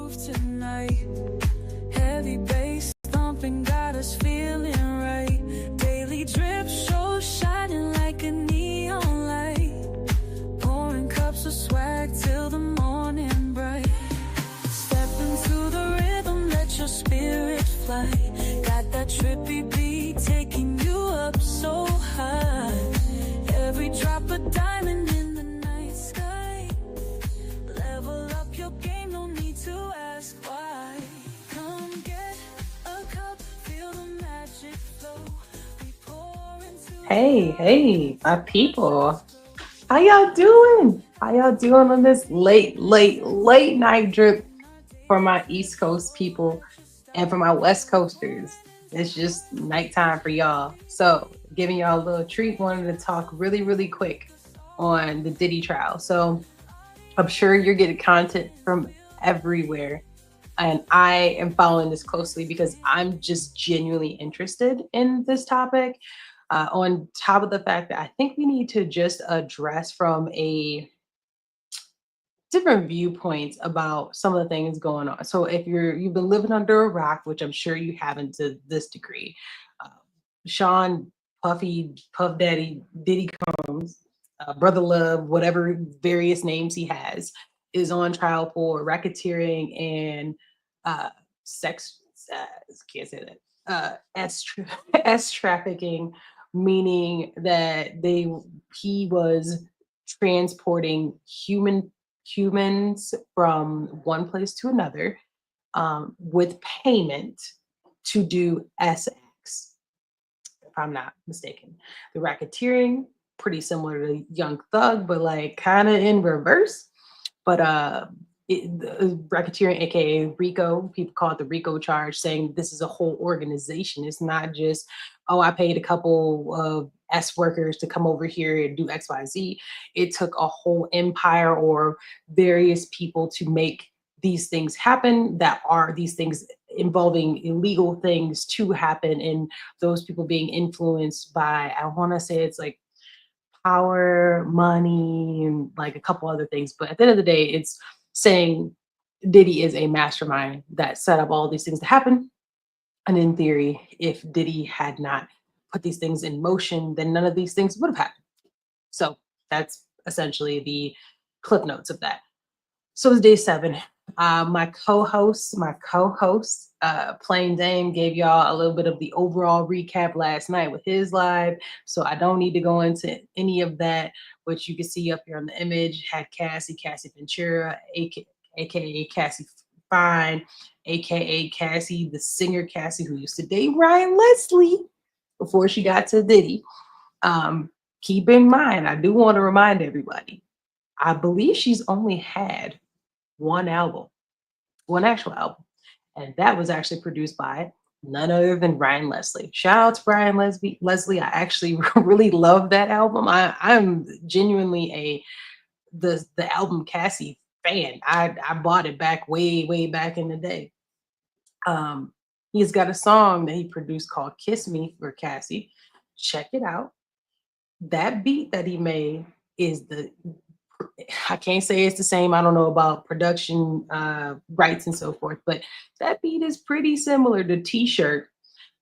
move tonight. Heavy bass thumping got us feeling right. Daily drip show shining like a neon light. Pouring cups of swag till the morning bright. Step into the rhythm, let your spirit fly. Got that trippy beat taking you up so high. Every drop a diamond in the night sky. Level up your game, no need to ask why. Come get a cup, feel the magic flow. We pour into Hey, my people. How y'all doing? How y'all doing on this late night drip for my East Coast people and for my West Coasters? It's just nighttime for y'all. So, giving y'all a little treat, wanted to talk really quick on the Diddy trial. So, I'm sure you're getting content from everywhere. And I am following this closely because I'm just genuinely interested in this topic. On top of the fact that I think we need to just address from a different viewpoints about some of the things going on. So if you've been living under a rock, which I'm sure you haven't to this degree, uh, Sean Puffy Puff Daddy Diddy Combs, Brother Love, whatever various names he has, is on trial for racketeering and sex. Can't say that. S trafficking, meaning that he was transporting humans from one place to another with payment to do SX, if I'm not mistaken. The racketeering, pretty similar to Young Thug, but like kind of in reverse. But the racketeering, aka RICO, people call it the RICO charge, saying this is a whole organization. It's not just, oh, I paid a couple of S workers to come over here and do XYZ. It took a whole empire or various people to make these things happen, that are these things involving illegal things to happen, and those people being influenced by, I want to say it's like power, money, and like a couple other things. But at the end of the day, it's saying Diddy is a mastermind that set up all these things to happen. And in theory, if Diddy had not put these things in motion, then none of these things would have happened. So that's essentially the clip notes of that. So it's day 7. My co-host, Plain Dame, gave y'all a little bit of the overall recap last night with his live. So I don't need to go into any of that, which you can see up here on the image. Had Cassie Ventura, aka Cassie Fine, aka Cassie, the singer Cassie, who used to date Ryan Leslie before she got to Diddy. Keep in mind, I do want to remind everybody, I believe she's only had one actual album, and that was actually produced by none other than Ryan Leslie. Shout out to Ryan Leslie. I actually really love that album. I'm genuinely the album Cassie fan. I bought it back way back in the day. He's got a song that he produced called Kiss Me for Cassie. Check it out. That beat that he made is I can't say it's the same. I don't know about production rights and so forth, but that beat is pretty similar to T-Shirt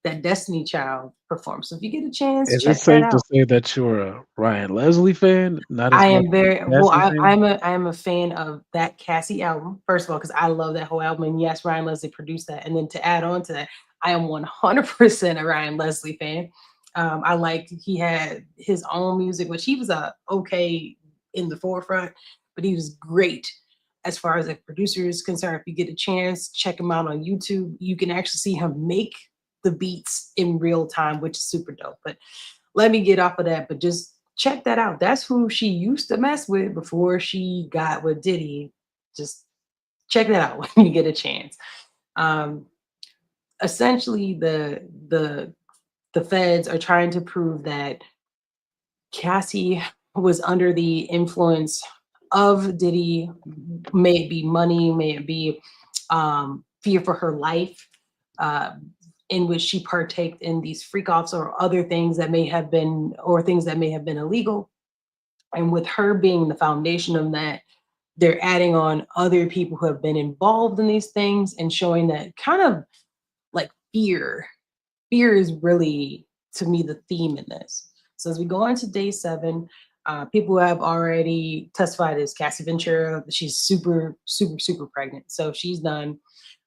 that Destiny Child performed. So if you get a chance, Is it check that safe to out. say that you're a Ryan Leslie fan, not as I much am as very a well. Cassie fan? I am a fan of that Cassie album. First of all, because I love that whole album, and yes, Ryan Leslie produced that. And then to add on to that, I am 100% a Ryan Leslie fan. I liked he had his own music, which he was okay in the forefront, but he was great as far as a producer is concerned. If you get a chance, check him out on YouTube. You can actually see him make the beats in real time, which is super dope. But let me get off of that. But just check that out. That's who she used to mess with before she got with Diddy. Just check that out when you get a chance. Um, Essentially, the feds are trying to prove that Cassie was under the influence of Diddy. May it be money, may it be fear for her life, uh, in which she partaked in these freak offs or other things that may have been, or things that may have been illegal. And with her being the foundation of that, they're adding on other people who have been involved in these things and showing that kind of like fear is really, to me, the theme in this. So as we go into day 7, people who have already testified is Cassie Ventura. She's super, super, super pregnant, so she's done.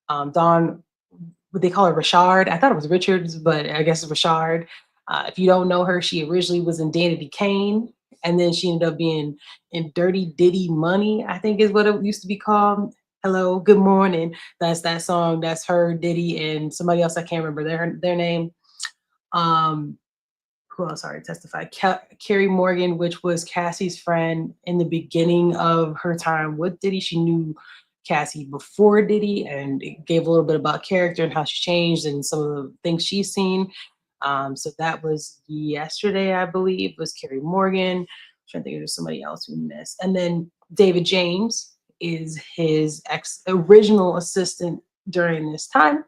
Dawn, what they call her, Rashard. I thought it was Richards, but I guess it's Rashard. If you don't know her, she originally was in Danity Kane, and then she ended up being in Dirty Diddy Money, I think is what it used to be called. Hello, good morning. That's that song. That's her, Diddy, and somebody else I can't remember their name. Um, who else already testified? Carrie Morgan, which was Cassie's friend in the beginning of her time with Diddy. She knew Cassie before Diddy, and it gave a little bit about character and how she changed and some of the things she's seen. So that was yesterday, I believe, was Carrie Morgan. I'm trying to think if there's somebody else we missed. And then David James is his original assistant during this time,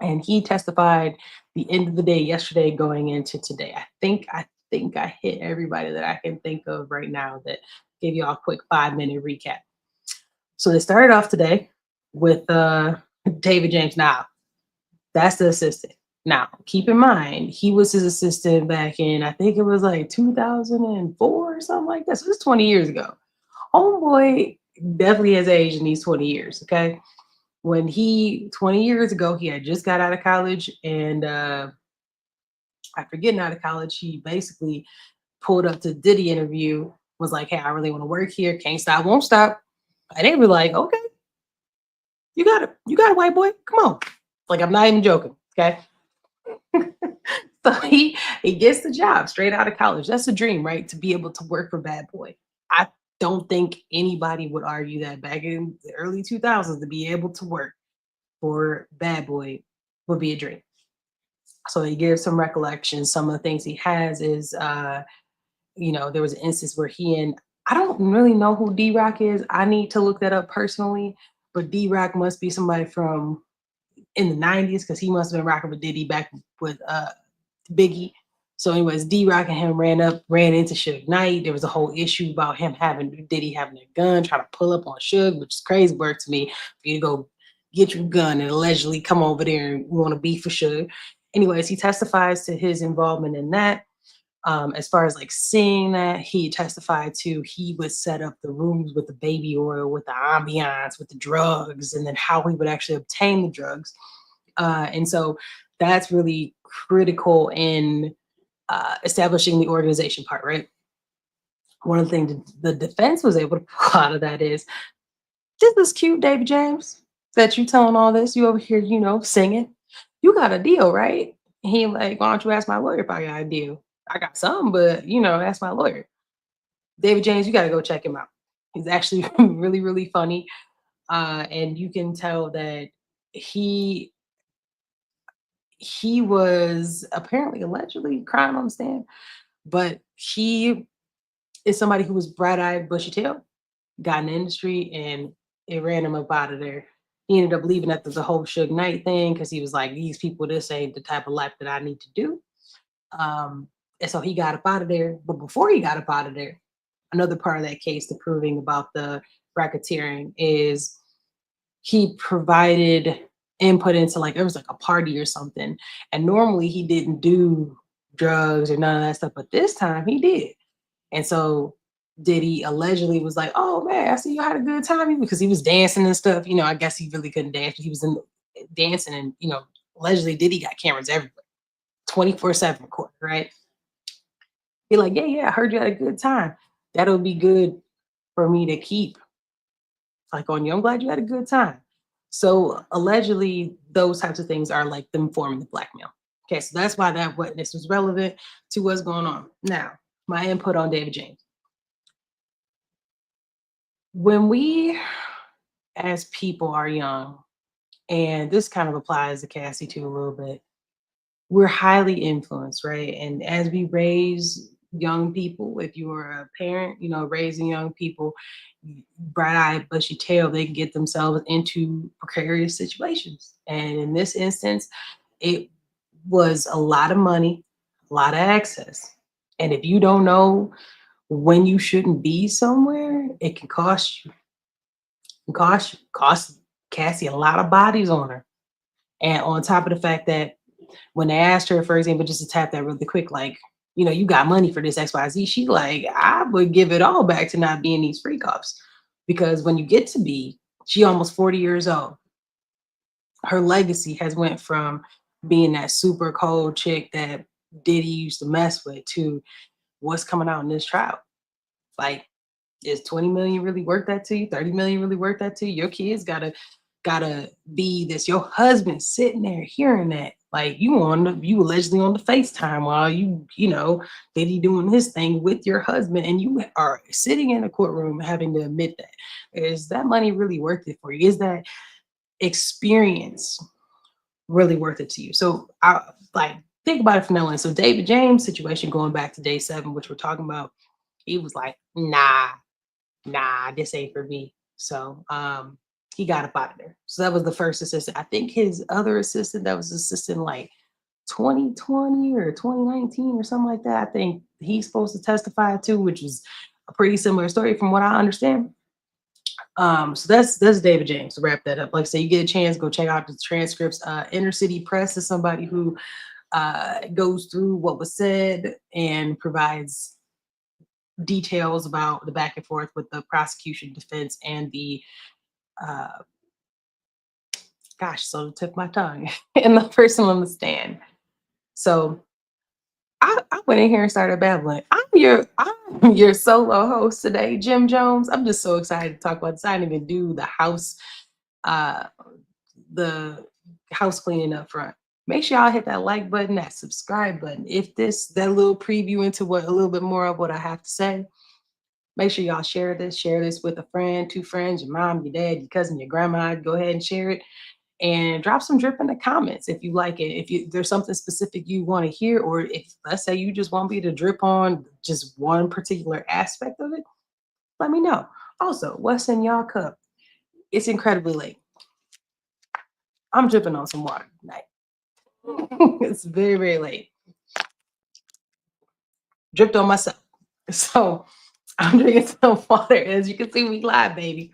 and he testified the end of the day yesterday going into today. I think I hit everybody that I can think of right now that gave you all a quick 5-minute recap. So they started off today with David James. Now, that's the assistant. Now, keep in mind, he was his assistant back in, I think it was like 2004 or something like that. So this is 20 years ago. Homeboy definitely has aged in these 20 years, okay? When 20 years ago, he had just got out of college, and after getting out of college, he basically pulled up to Diddy interview, was like, hey, I really want to work here, can't stop, won't stop. And they were like, okay, you got it, white boy, come on. Like, I'm not even joking, okay? So he gets the job straight out of college. That's a dream, right? To be able to work for Bad Boy. I don't think anybody would argue that back in the early 2000s to be able to work for Bad Boy would be a dream. So he gives some recollections. Some of the things he has is, there was an instance where he and I don't really know who D Rock is. I need to look that up personally. But D Rock must be somebody from in the 90s because he must have been rocking with Diddy back with Biggie. So, anyways, D Rock and him ran into Suge Knight. There was a whole issue about him having Diddy having a gun, trying to pull up on Suge, which is crazy work to me. For you to go get your gun and allegedly come over there and want to beef for Suge. Anyways, he testifies to his involvement in that. As far as like seeing that, he testified to he would set up the rooms with the baby oil, with the ambiance, with the drugs, and then how he would actually obtain the drugs. And so that's really critical in establishing the organization part, right? One of the things the defense was able to pull out of that is this is cute, David James, that you telling all this. You over here, singing. You got a deal, right? And he like, why don't you ask my lawyer if I got a deal? I got some, but ask my lawyer. David James, you got to go check him out. He's actually really, really funny, and you can tell that he he was apparently allegedly crying on the stand, but he is somebody who was bright-eyed, bushy-tailed, got in the industry, and it ran him up out of there. He ended up leaving after the whole Suge Knight thing because he was like, these people, this ain't the type of life that I need to do. And so he got up out of there. But before he got up out of there, another part of that case to proving about the racketeering is he provided input into like, there was like a party or something. And normally he didn't do drugs or none of that stuff, but this time he did. And so Diddy allegedly was like, "Oh man, I see you had a good time," because he was dancing and stuff. I guess he really couldn't dance, but he was dancing, and allegedly Diddy got cameras everywhere, 24/7 recording, right? Be like, "Yeah, yeah, I heard you had a good time. That'll be good for me to keep like on you. I'm glad you had a good time." So allegedly, those types of things are like them forming the blackmail. Okay, so that's why that witness was relevant to what's going on. Now, my input on David James. When we as people are young, and this kind of applies to Cassie too a little bit, we're highly influenced, right? And as we raise young people, if you are a parent, raising young people, bright-eyed, bushy tail, they can get themselves into precarious situations. And in this instance, it was a lot of money, a lot of access. And if you don't know when you shouldn't be somewhere, it can cost you. Cost Cassie a lot of bodies on her. And on top of the fact that when they asked her, for example, just to tap that really quick, like, you got money for this XYZ, she like, I would give it all back to not being these freak offs. Because when you get to be, she almost 40 years old, her legacy has went from being that super cold chick that Diddy used to mess with to what's coming out in this trial. Like, is 20 million really worth that to you? 30 million really worth that to you? Your kids gotta be this. Your husband sitting there hearing that. Like, you allegedly on the FaceTime while Diddy doing his thing with your husband, and you are sitting in a courtroom having to admit that. Is that money really worth it for you? Is that experience really worth it to you? So I like think about it from now on. So David James' situation, going back to day 7, which we're talking about, he was like, nah, this ain't for me. So he got up out of there. So that was the first assistant. I think his other assistant that was assistant like 2020 or 2019 or something like that, I think he's supposed to testify too, which was a pretty similar story from what I understand. So that's David James. To wrap that up, like I say, you get a chance, go check out the transcripts. Inner City Press is somebody who goes through what was said and provides details about the back and forth with the prosecution, defense, and the uh, so it took my tongue and the person on the stand. So I went in here and started babbling. I'm your solo host today, Jim Jones. I'm just so excited to talk about this. I didn't even do uh, the house cleaning up front. Make sure y'all hit that like button, that subscribe button. If that little preview into a little bit more of what I have to say, make sure y'all share this with a friend, 2 friends, your mom, your dad, your cousin, your grandma. Go ahead and share it and drop some drip in the comments if you like it. If there's something specific you want to hear, or if, let's say, you just want me to drip on just one particular aspect of it, let me know. Also, what's in y'all cup? It's incredibly late. I'm dripping on some water tonight. It's very, very late. Dripped on myself. So I'm drinking some water. As you can see, we live, baby.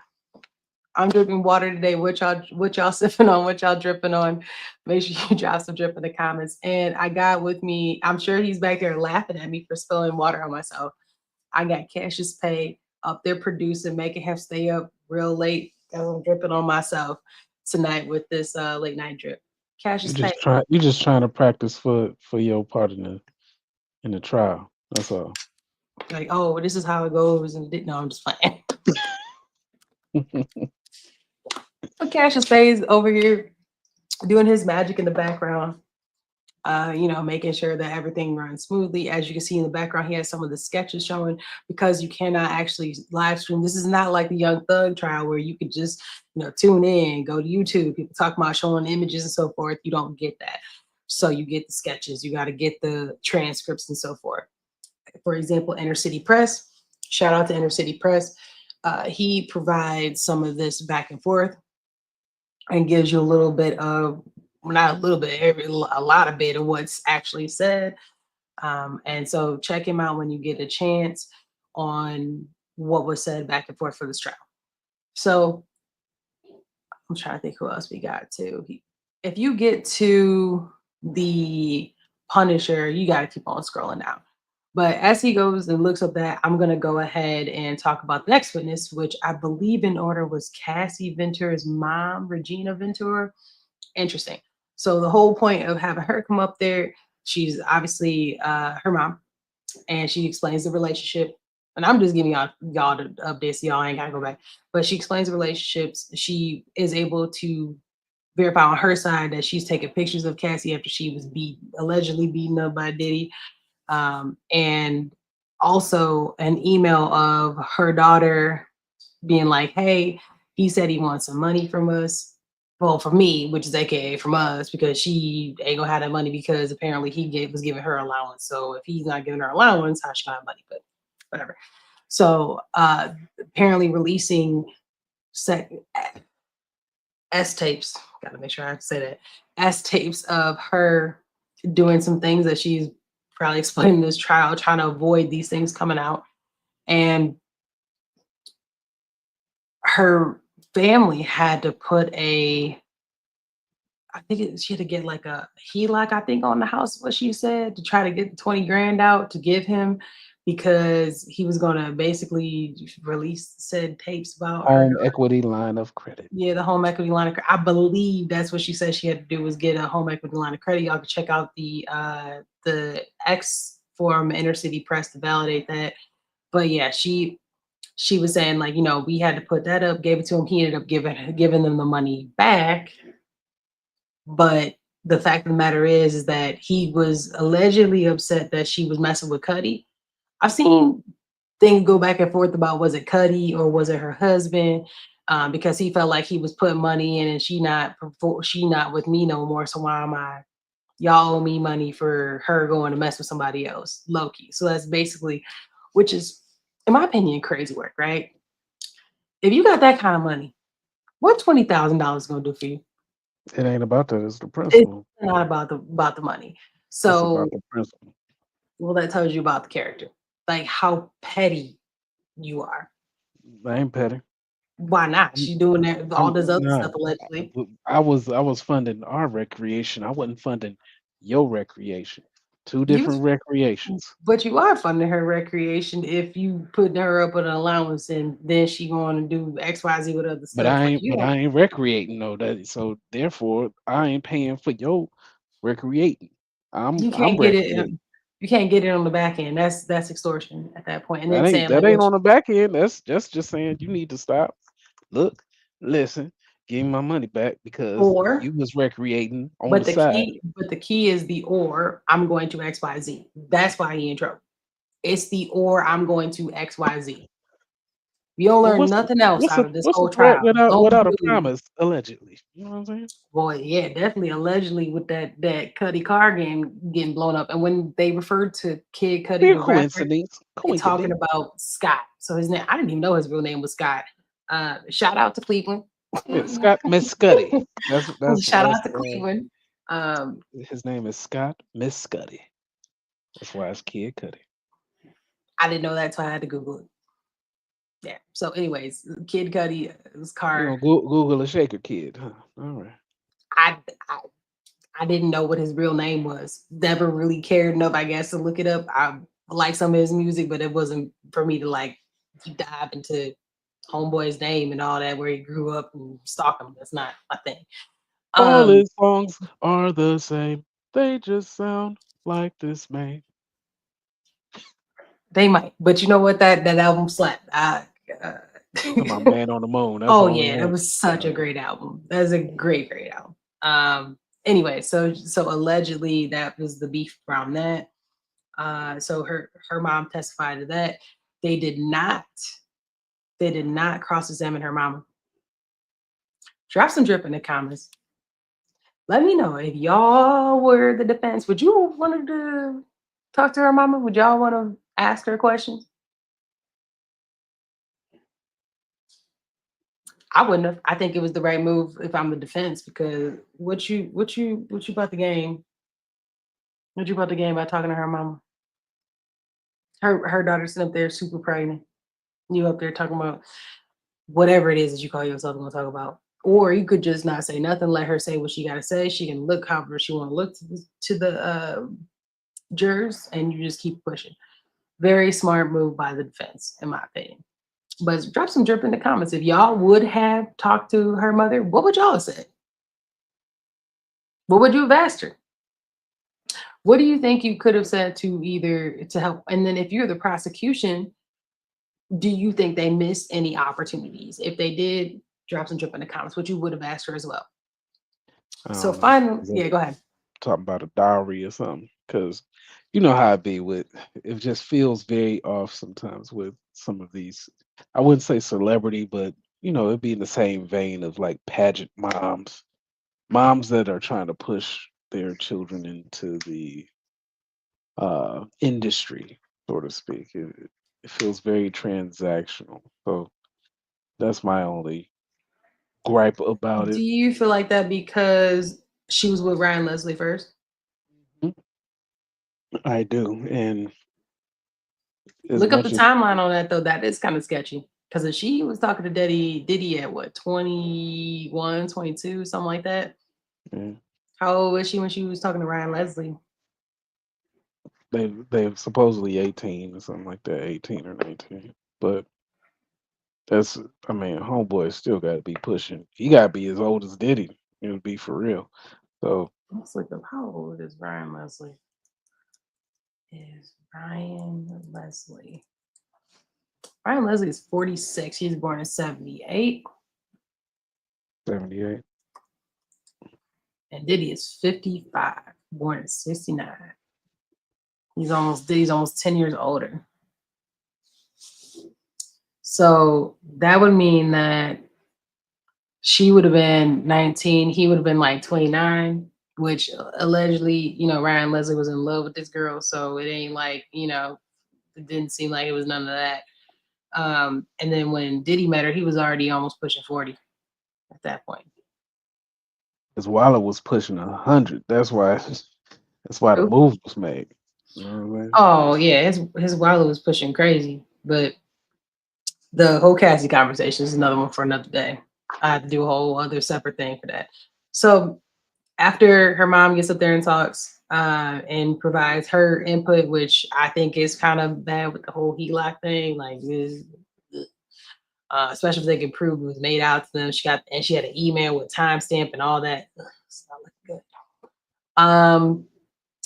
I'm drinking water today. What y'all sipping on? What y'all dripping on? Make sure you drop some drip in the comments. And I got with me, I'm sure he's back there laughing at me for spilling water on myself. I got Cassius Pay up there producing, making him stay up real late as I'm dripping on myself tonight with this late night drip. You Cassius Pay, just try. You just trying to practice for your part in the trial. That's all. like, oh, this is how it goes. And no, I'm just playing. But Cassius Pay is over here doing his magic in the background. Making sure that everything runs smoothly. As you can see in the background, he has some of the sketches showing, because you cannot actually live stream. This is not like the Young Thug trial where you could just, tune in, go to YouTube, people talk about showing images and so forth. You don't get that. So you get the sketches, you got to get the transcripts and so forth. For example, Inner City Press, shout out to Inner City Press. He provides some of this back and forth and gives you a little bit of, not a little bit, a lot of bit of what's actually said. And so check him out when you get a chance on what was said back and forth for this trial. So I'm trying to think who else we got too. If you get to the Punisher, you got to keep on scrolling down. But as he goes and looks up that, I'm going to go ahead and talk about the next witness, which I believe in order was Cassie Ventura's mom, Regina Ventura. Interesting. So the whole point of having her come up there, she's obviously her mom, and she explains the relationship. And I'm just giving y'all the updates, so y'all ain't gotta go back. But she explains the relationships. She is able to verify on her side that she's taking pictures of Cassie after she was allegedly beaten up by Diddy. And also an email of her daughter being like, hey, he said he wants some money from us. Well, from me, which is AKA from us, because she ain't gonna have that money because apparently he was giving her allowance. So if he's not giving her allowance, how she gonna have money? But whatever. So apparently releasing S tapes. Gotta make sure I say that. S tapes of her doing some things that she's probably explaining in this trial, trying to avoid these things coming out. and her family had to put she had to get like a HELOC, I think, on the house, what she said, to try to get 20 grand out to give him because he was going to basically release said tapes about her. Home equity line of credit. Yeah, the home equity line of credit. I believe that's what she said she had to do was get a home equity line of credit. Y'all can check out the X forum inner city press to validate that. But yeah, she was saying like, we had to put that up, gave it to him. He ended up giving them the money back. But the fact of the matter is that he was allegedly upset that she was messing with Cuddy. I've seen things go back and forth about was it Cuddy or was it her husband, because he felt like he was putting money in and she not with me no more. So why am I? Y'all owe me money for her going to mess with somebody else, Loki. So that's basically, which is, in my opinion, crazy work, right? If you got that kind of money, what $20,000 gonna do for you? It ain't about that. It's the It's principle. not about the money. It's about So, the principle. well, that tells you about the character, like how petty you are. I ain't petty. Why not? I'm, She doing that, all I'm this other nah. stuff allegedly. I was funding our recreation. I wasn't funding your recreation. Two You, different recreations. but you are funding her recreation if you putting her up with an allowance and then she going to do X, Y, Z with other But stuff. I Like ain't you but don't, I ain't recreating no that so therefore I ain't paying for your recreating. I'm you I'm can't get it. recreating. You can't get it on the back end. That's extortion at that point. And That then ain't saying that like, ain't what, on the back end. That's just saying you need to stop. Look, listen, give me my money back because or you was recreating on the side. but the key is the or I'm going to X, Y, Z. That's why he in trouble. It's the or I'm going to X, Y, Z. You don't Well, learn nothing else out of this what's the whole threat trial. Don't without a do promise? Allegedly, you know what I'm saying? boy, yeah, definitely allegedly with that Cuddy car game getting blown up. And when they referred to Kid Cuddy Mere the rapper, coincidence, they talking coincidence. about Scott. So his name, I didn't even know his real name was Scott. Shout out to Cleveland. Yeah, Scott Miscuddy. Shout That's out to Cleveland. Um, his name is Scott Miscuddy. That's why it's Kid Cudi. I didn't know that, so I had to Google it. Yeah. So, anyways, Kid Cudi, his You car. know, Google a Shaker Kid, huh? All right. I, I I didn't know what his real name was. Never really cared enough, I guess, to look it up. I like some of his music, but it wasn't for me to like deep dive into Homeboy's name and all that, where he grew up and stalk him. That's not my thing. All Um, his songs are the same. They just sound like this man. they might, but you know what? That album slapped. Uh, Talking about Man on the Moon. That's oh the only yeah, that one. was such a great album. That was a great album. Anyway, so allegedly that was the beef around that. So her mom testified to that. They did not they did not cross-examine her mama. Drop some drip in the comments. Let me know if y'all were the defense. Would you want to talk to her mama? Would y'all want to ask her questions? I wouldn't have. I think it was the right move if I'm the defense because what you about the game? What you about the game by talking to her mama? Her daughter sitting up there super pregnant. You up there talking about whatever it is that you call yourself going to talk about. Or you could just not say nothing, let her say what she got to say. She can look however she want to look to the jurors, and you just keep pushing. Very smart move by the defense, in my opinion. But drop some drip in the comments. If y'all would have talked to her mother, what would y'all have said? What would you have asked her? What do you think you could have said to either to help? And then if you're the prosecution, do you think they missed any opportunities? If they did, drop some drip in the comments, what you would have asked her as well. I So don't know. finally, Is that yeah, go ahead. talking about a dowry or something? Because you know how it be with it just feels very off sometimes with some of these. I wouldn't say celebrity, but it'd be in the same vein of like pageant moms that are trying to push their children into the industry, so to speak. It feels very transactional. So that's my only gripe about Do it. you feel like that because she was with Ryan Leslie first? Mhm. I do, and as Look up the much as timeline on that though. That is kind of sketchy. Because if she was talking to Diddy at what, 21, 22, something like that. yeah, How old was she when she was talking to Ryan Leslie? they're supposedly 18 or something like that, 18 or 19. But that's I mean, homeboy still got to be pushing. He got to be as old as Diddy. It would be for real. So Let's look up how old is Ryan Leslie? Is Ryan Leslie? Ryan Leslie is 46. He's born in 78. 78. And Diddy is 55, born in 69. He's almost 10 years older. So that would mean that she would have been 19, he would have been like 29, which allegedly, Ryan Leslie was in love with this girl. So it ain't like, it didn't seem like it was none of that. And then when Diddy met her, he was already almost pushing 40 at that point. Because Waller was pushing 100. That's why. That's why the True. move was made. You know what I mean? Oh yeah, his wallet was pushing crazy, but the whole Cassie conversation is another one for another day. I have to do a whole other separate thing for that. So after her mom gets up there and talks and provides her input, which I think is kind of bad with the whole HELOC thing, like especially if they can prove it was made out to them. She had an email with timestamp and all that. Ugh, it's not looking good.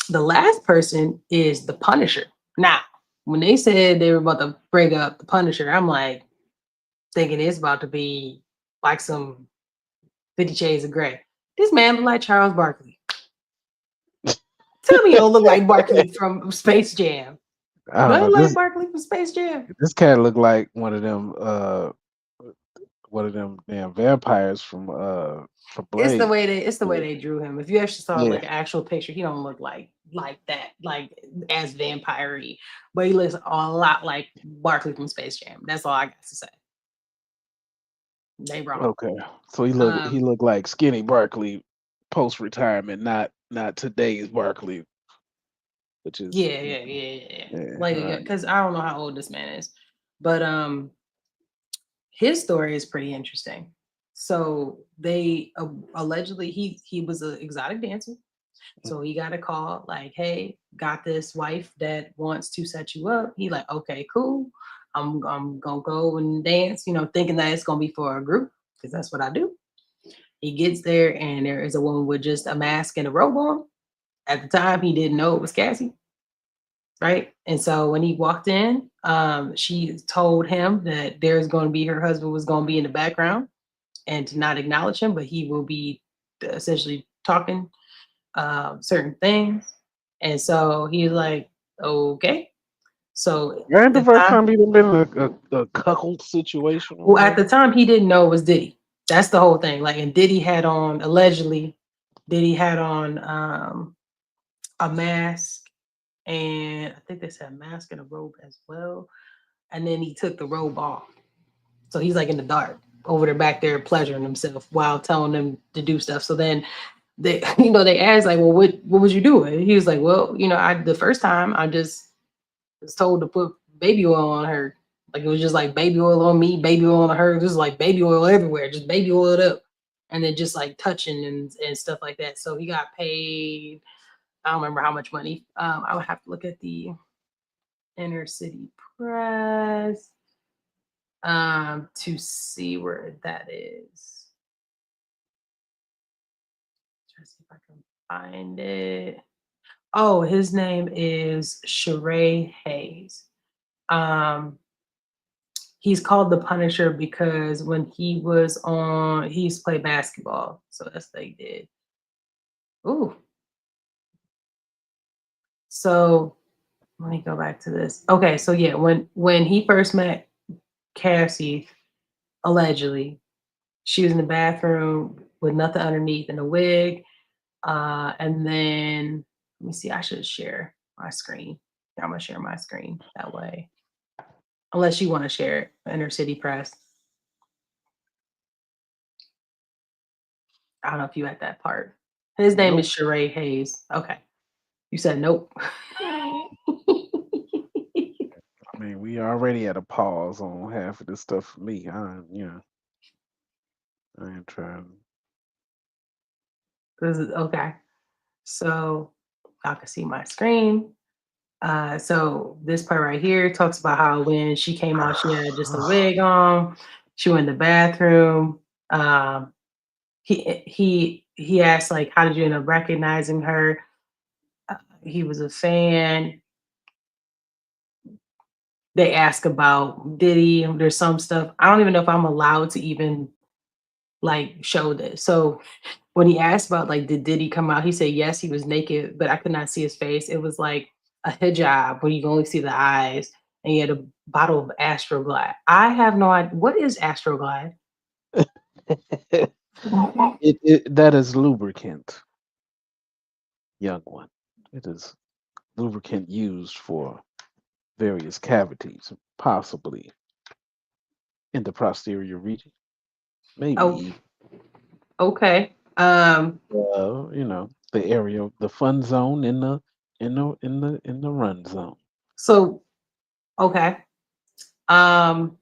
The last person is the Punisher. Now, when they said they were about to bring up the Punisher, I'm like thinking it's about to be like some 50 Shades of Grey. This man look like Charles Barkley. Tell me you don't look like Barkley from Space Jam. I Do don't I know. look like Barkley from Space Jam? This cat looked like one of them damn vampires from It's the Blade. way Yeah. they drew him. If you actually saw Yeah. like an actual picture, he don't look like that, like as vampire-y. But he looks a lot like Barkley from Space Jam. That's all I got to say. They wrong. Okay. So he Um, looked like skinny Barkley post retirement, not today's Barkley, which is yeah. yeah, Like, all right. because I don't know how old this man is, but his story is pretty interesting. So they allegedly he was an exotic dancer. So he got a call like, "Hey, got this wife that wants to set you up." He like, "Okay, cool. I'm gonna go and dance," thinking that it's gonna be for a group because that's what I do. He gets there and there is a woman with just a mask and a robe on. At the time, he didn't know it was Cassie, right? And so when he walked in, she told him that there's going to be her husband was going to be in the background and to not acknowledge him, but he will be essentially talking certain things. And so he's like, okay. So Ain't the at the first time, time he done been in a cuckold situation or well, at whatever. the time he didn't know it was Diddy. That's the whole thing. Like, and Diddy had on allegedly, Diddy had on a mask, and I think they said mask and a robe as well. And then he took the robe off. So he's like in the dark over there back there pleasuring himself while telling them to do stuff. So then they, they asked like, well, what was you doing? He was like, well, the first time I just was told to put baby oil on her. Like it was just like baby oil on me, baby oil on her. Just like baby oil everywhere, just baby oiled up. And then just like touching and stuff like that. So he got paid. I don't remember how much money. I would have to look at the inner city press to see where that is. Try to see if I can find it. Oh, his name is Sheree Hayes. Um, he's called the Punisher because when he used to play basketball. So that's what they did. Ooh. So let me go back to this. Okay, so yeah, when he first met Cassie, allegedly, she was in the bathroom with nothing underneath and a wig. And then let me see, I should share my screen. I'm gonna share my screen that way. Unless you want to share it, Inner City Press. I don't know if you at that part. His name is Nope. Sheree Hayes. Okay. You said nope. I mean, We already at a pause on half of this stuff for me. I ain't trying. This is okay. So I can see my screen. So this part right here talks about how when she came out, she had just a wig on. She went in the bathroom. Um, he asked like, "How did you end up recognizing her?" He was a fan. They ask about Diddy. There's some stuff I don't even know if I'm allowed to even like show this. So when he asked about like did Diddy come out, he said yes, he was naked, but I could not see his face. It was like a hijab where you can only see the eyes, and he had a bottle of Astroglide. I have no idea what is Astroglide. That is lubricant, young one. It is lubricant used for various cavities, possibly in the posterior region, Oh, maybe okay. the area, the fun zone in the run zone. So okay. Um,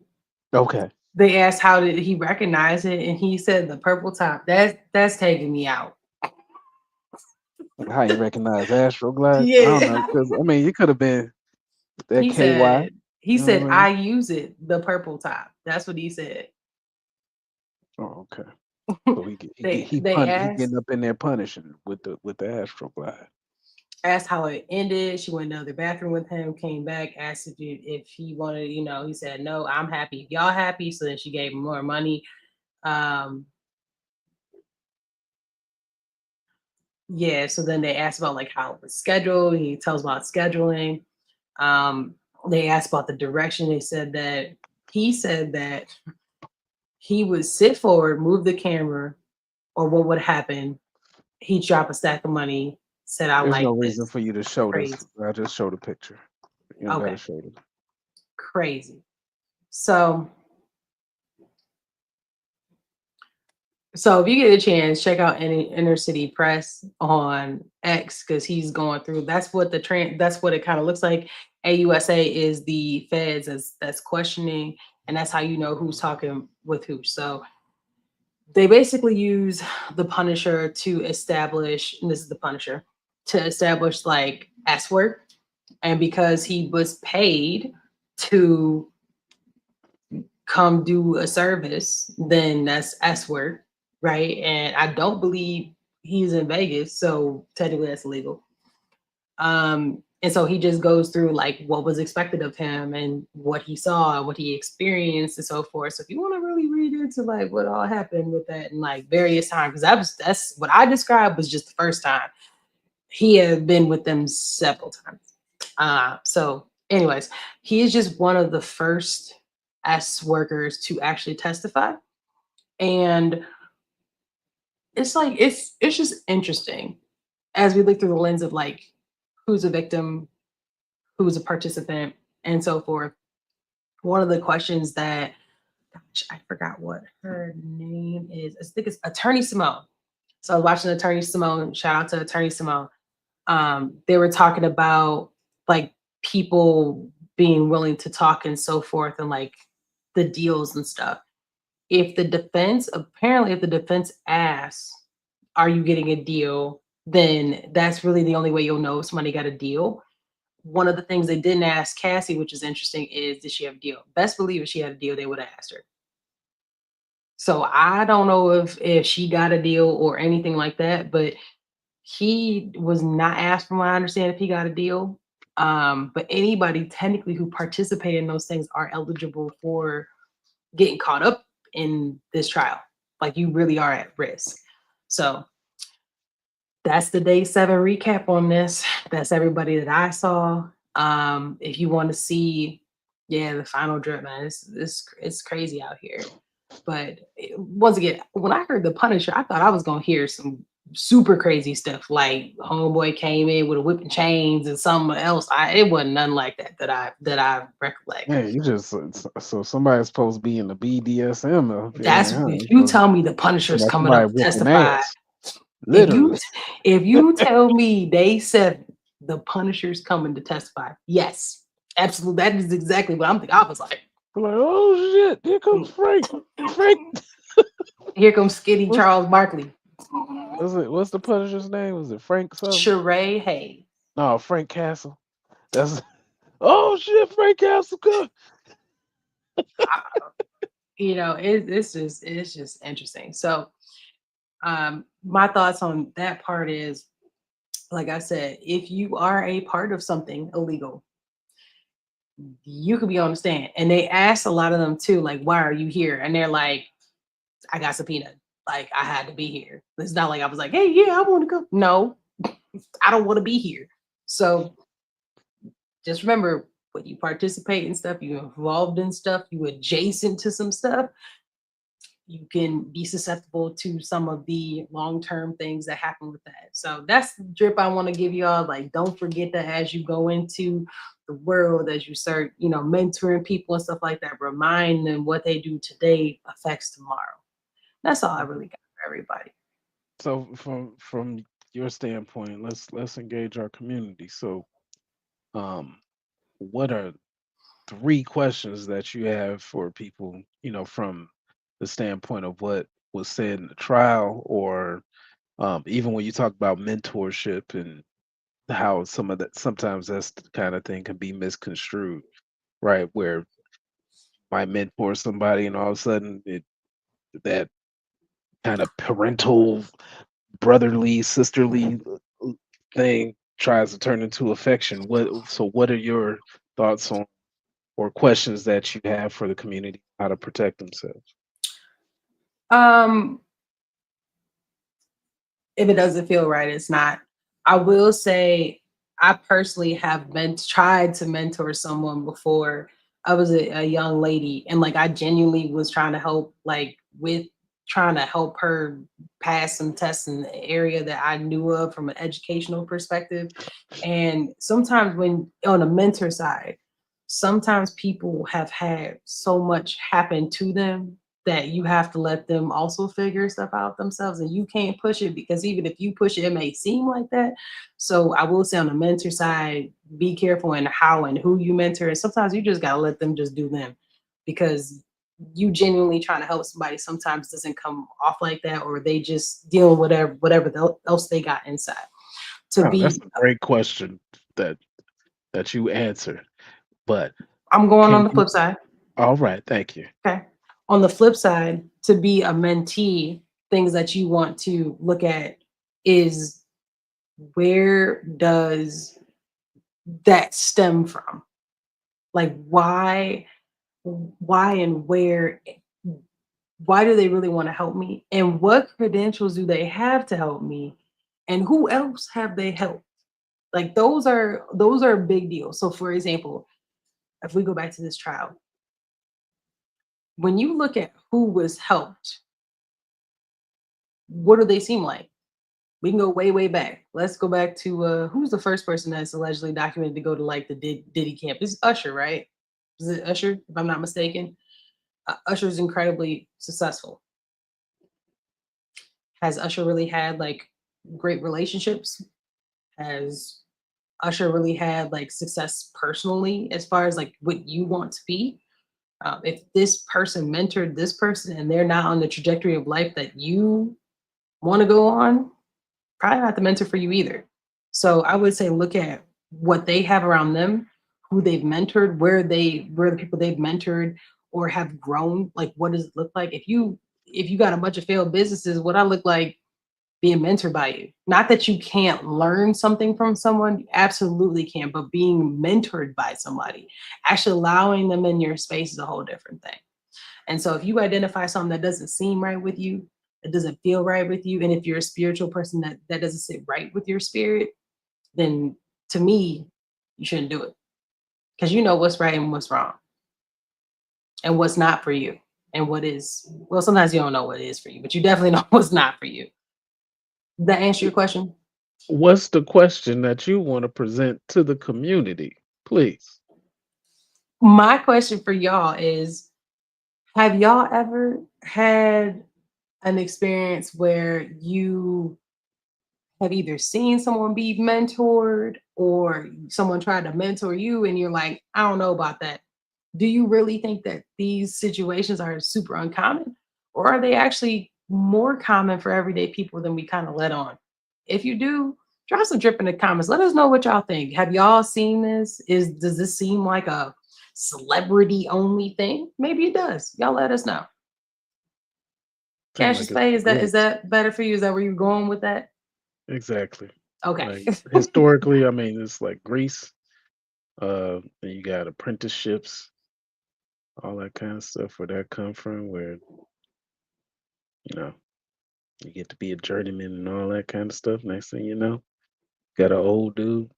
Okay, they asked how did he recognize it, and he said the purple top. That's taking me out. how you recognize Astroglide? I don't Yeah. know because I mean it could have been that He KY. said he You know said what I I mean? use it, the purple top. That's what he said. Oh, okay. So They he asked getting up in there punishing with the Astroglide. asked how it ended. She went to the bathroom with him, came back, asked if he wanted, he said no, I'm happy. If y'all happy, so then she gave him more money. Um, yeah, so then they asked about like how it was scheduled. He tells about scheduling. Um, they asked about the direction. He said that he would sit forward, move the camera, or what would happen. He'd drop a stack of money, said, I There's no like reason this. for you to show this. Crazy. I just showed a picture. You don't got to Okay. show this. Crazy. So if you get a chance, check out any inner city press on X because he's going through. That's what That's what it kind of looks like. AUSA is the feds that's questioning, and that's how you know who's talking with who. So they basically use the Punisher to establish, and this is the Punisher, to establish like S word. And because he was paid to come do a service, then that's S word, right? And I don't believe he's in Vegas, so technically that's illegal. And so he just goes through like what was expected of him and what he saw, what he experienced, and so forth. So if you want to really read into like what all happened with that and like various times, because that's what I described was just the first time. He had been with them several times. So anyways, he is just one of the first S workers to actually testify. And it's like it's just interesting as we look through the lens of like who's a victim, who's a participant, and so forth. One of the questions that, gosh, I forgot what her name is. I think it's Attorney Simone. So I was watching Attorney Simone. Shout out to Attorney Simone. They were talking about like people being willing to talk and so forth, and like the deals and stuff. If the defense asks, "Are you getting a deal?" Then that's really the only way you'll know if somebody got a deal. One of the things they didn't ask Cassie, which is interesting, is did she have a deal? Best believe if she had a deal, they would have asked her. So I don't know if she got a deal or anything like that, but he was not asked, from what I understand, if he got a deal. But anybody technically who participated in those things are eligible for getting caught up in this trial. Like you really are at risk. So that's the day 7 recap on this. That's everybody that I saw. If you want to see, yeah, the final drip, man, it's crazy out here. But once again, when I heard the Punisher, I thought I was gonna hear some super crazy stuff. Like homeboy came in with a whip and chains and something else. It wasn't nothing like that I recollect. Man, you just so somebody's supposed to be in the BDSM up in That's there, huh? if It's you supposed to tell me the be Punisher's like coming somebody up to whooping testify. ass, If you literally. if you tell me day 7 the Punisher's coming to testify, yes. Absolutely. That is exactly what I'm thinking. I was like, I'm like, oh shit, here comes "Mm, Frank. Frank, here comes Skinny what's Charles Barkley. was it? What's the Punisher's name? Was it Frank something? Sheree Hay. No, Frank Castle. That's oh shit, Frank Castle. Come. It's just interesting. So my thoughts on that part is, like I said, if you are a part of something illegal, you could be on the stand. And they asked a lot of them too, like, why are you here? And they're like, I got subpoenaed. Like, I had to be here. It's not like I was like, hey, yeah, I want to go. No, I don't want to be here. So just remember, when you participate in stuff, you involved in stuff, you adjacent to some stuff, you can be susceptible to some of the long-term things that happen with that. So that's the drip I want to give y'all. Like, don't forget that as you go into the world, as you start, mentoring people and stuff like that, remind them what they do today affects tomorrow. That's all I Mhm. really got for everybody. So from your standpoint, let's engage our community. So, um, what are three questions that you have for people? From the standpoint of what was said in the trial, or even when you talk about mentorship and how some of that sometimes that's the kind of thing can be misconstrued, right? Where might mentor somebody and all of a sudden that kind of parental, brotherly, sisterly thing tries to turn into affection. What are your thoughts on or questions that you have for the community how to protect themselves? Um, if it doesn't feel right, it's not. I will say I personally have been tried to mentor someone before. I was a young lady and like I genuinely was trying to help like with trying to help her pass some tests in the area that I knew of from an educational perspective. And sometimes when on a mentor side, sometimes people have had so much happen to them that you have to let them also figure stuff out themselves and you can't push it because even if you push it, it may seem like that. So I will say on the mentor side, be careful in how and who you mentor. And sometimes you just gotta let them just do them because you genuinely trying to help somebody sometimes doesn't come off like that or they just deal with whatever else they got inside. To Oh, that's be a great question that you answered. But I'm going on can the you flip side. all right, thank you. Okay. On the flip side, to be a mentee, things that you want to look at is where does that stem from? Like why and why do they really want to help me? And what credentials do they have to help me? And who else have they helped? Like those are big deals. So for example, if we go back to this trial, when you look at who was helped, what do they seem like? We can go way, way back. Let's go back to who's the first person that's allegedly documented to go to like the Diddy camp? It's Usher, right? Is it Usher, if I'm not mistaken? Usher's incredibly successful. Has Usher really had like great relationships? Has Usher really had like success personally as far as like what you want to be? If this person mentored this person and they're not on the trajectory of life that you want to go on, probably not the mentor for you either. So I would say look at what they have around them, who they've mentored, where the people they've mentored or have grown, like what does it look like? If you got a bunch of failed businesses, what I look like being mentored by you. Not that you can't learn something from someone, you absolutely can, but being mentored by somebody, actually allowing them in your space is a whole different thing. And so if you identify something that doesn't seem right with you, that doesn't feel right with you, and if you're a spiritual person that doesn't sit right with your spirit, then to me, you shouldn't do it. Because you know what's right and what's wrong and what's not for you. And what is, well, sometimes you don't know what is for you, but you definitely know what's not for you. Did that answer your question? What's the question that you want to present to the community? Please. My question for y'all is, have y'all ever had an experience where you have either seen someone be mentored or someone tried to mentor you and you're like, I don't know about that. Do you really think that these situations are super uncommon? Or are they actually more common for everyday people than we kind of let on? If you do, drop some drip in the comments. Let us know what y'all think. Have y'all seen this? Does this seem like a celebrity only thing? Maybe it does. Y'all let us know. Seem Cassius like it's Pay, a is glitch. that better for you? Is that where you're going with that? Exactly. Okay. Like historically, I mean, it's like Greece. And you got apprenticeships, all that kind of stuff. Where that come from? Where you know you get to be a journeyman and all that kind of stuff. Next thing you know, got an old dude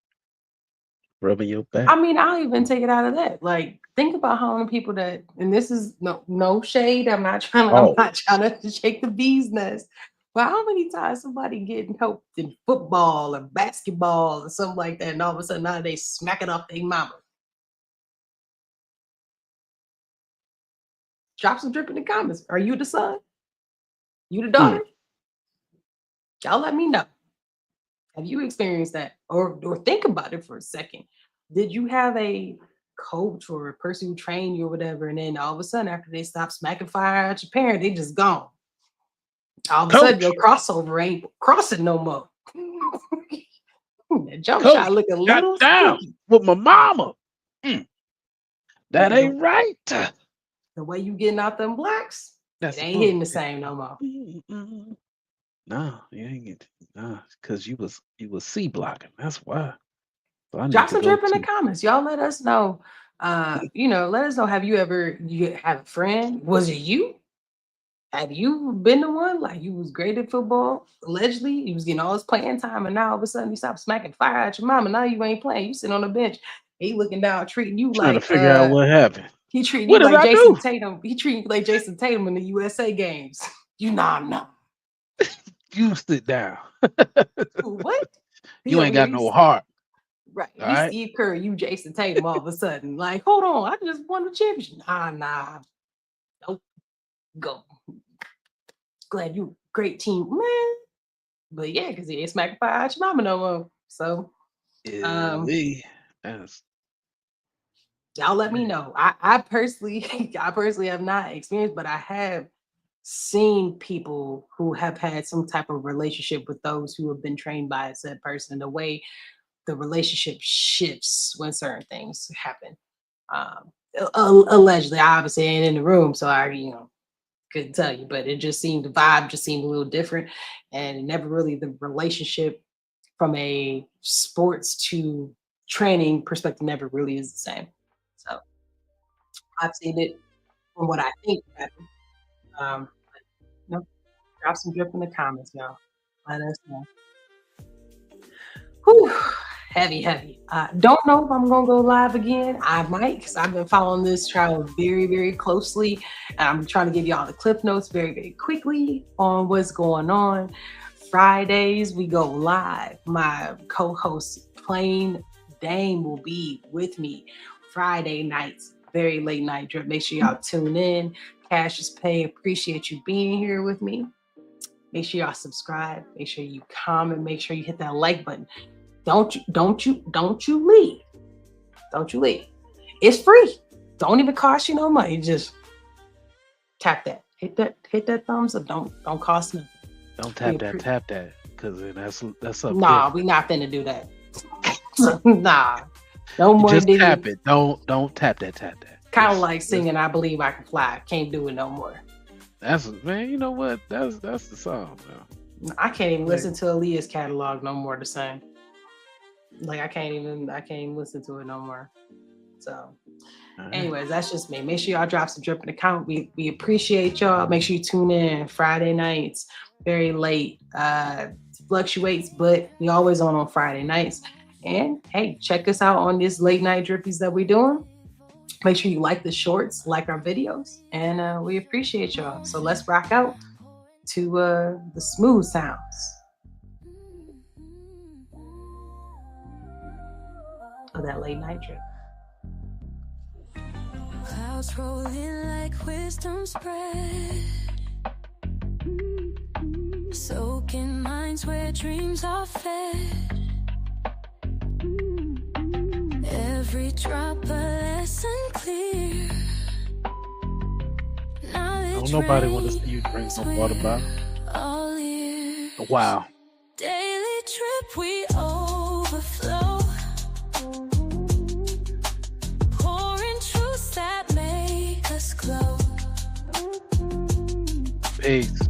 rubbing your I back. mean, I'll even take it out of that. Like, think about how many people that, and this is no shade. I'm Oh, not trying to shake the bee's nest. But how many times somebody getting help in football or basketball or something like that, and all of a sudden now they smack it off their mama. Drop some drip in the comments. Are you the son? You the mm, daughter? Y'all let me know. Have you experienced that? Or think about it for a second. Did you have a coach or a person who trained you or whatever, and then all of a sudden after they stop smacking fire at your parent, they just gone. All of a sudden your coach, crossover ain't crossing no more. That jump coach, shot look a got little down sticky. with my mama. Mm, that Yeah, ain't right. the way you getting out them blacks, it That's a ain't hitting the bullshit. same no more. Mm-mm. No, you ain't get nah, because you was C blocking. That's why. So I need Drop to some go drip in the to. comments. Y'all let us know. Let us know. Have you have a friend? Was it you? Have you been the one? Like you was great at football, allegedly, you was getting all this playing time, and now all of a sudden you stop smacking fire at your mama. Now you ain't playing. You sitting on the bench. He looking down, treating you Trying to like figure out what happened. he treating What you did like I Jason do? Tatum. He treating you like Jason Tatum in the USA games. You nah. You sit down. What? He You over ain't here. got no heart. Right. All He's right. Steve Kerr. You Jason Tatum. All of a sudden, like, hold on. I just won the championship. Nah. Nope. Go. Glad you great team, man. But yeah, because he ain't smacking fire at your mama no more. So um, We. That's y'all let me man. know. I personally, I personally have not experienced, but I have seen people who have had some type of relationship with those who have been trained by said person. The way the relationship shifts when certain things happen. Allegedly, I obviously ain't in the room, so I couldn't tell you, but it just seemed the vibe just seemed a little different, and it never really the relationship from a sports to training perspective never really is the same. So I've seen it from what I think happened. Um, drop some drip in the comments, y'all. Let us know. Whew, heavy. Don't know if I'm gonna go live again. I might because I've been following this trial very, very closely. And I'm trying to give y'all the clip notes very, very quickly on what's going on. Fridays we go live. My co-host Plain Dame will be with me Friday nights, very late night drip. Make sure y'all tune in. Cassius Pay, appreciate you being here with me. Make sure y'all subscribe. Make sure you comment. Make sure you hit that like button. Don't you leave. Don't you leave. It's free. Don't even cost you no money. Just tap that. Hit that thumbs up. Don't cost nothing. Don't We tap that, because then that's something Nah, we different. not finna do that. Nah. No You more just Diddy. tap it. Don't tap that. Kind of like singing I Believe I Can Fly. Can't do it no more. That's man. You know what? That's the song, man. I can't even Like, listen to Aaliyah's catalog no more the same. Like I can't even listen to it no more. So all right. anyways, that's just me. Make sure y'all drop some drip in the comment. We appreciate y'all. Make sure you tune in Friday nights, very late. Fluctuates, but we always on Friday nights. And hey, check us out on this late night drippies that we're doing. Make sure you like the shorts, like our videos, and we appreciate y'all. So let's rock out to the smooth sounds of that late night drip. Clouds rolling like wisdom spread. Soaking minds where dreams are fed. Every drop a lesson clear. Don't nobody want to see you drink no water bottle. All ears. Wow. Daily trip we overflow. Pouring truths that make us glow. Peace.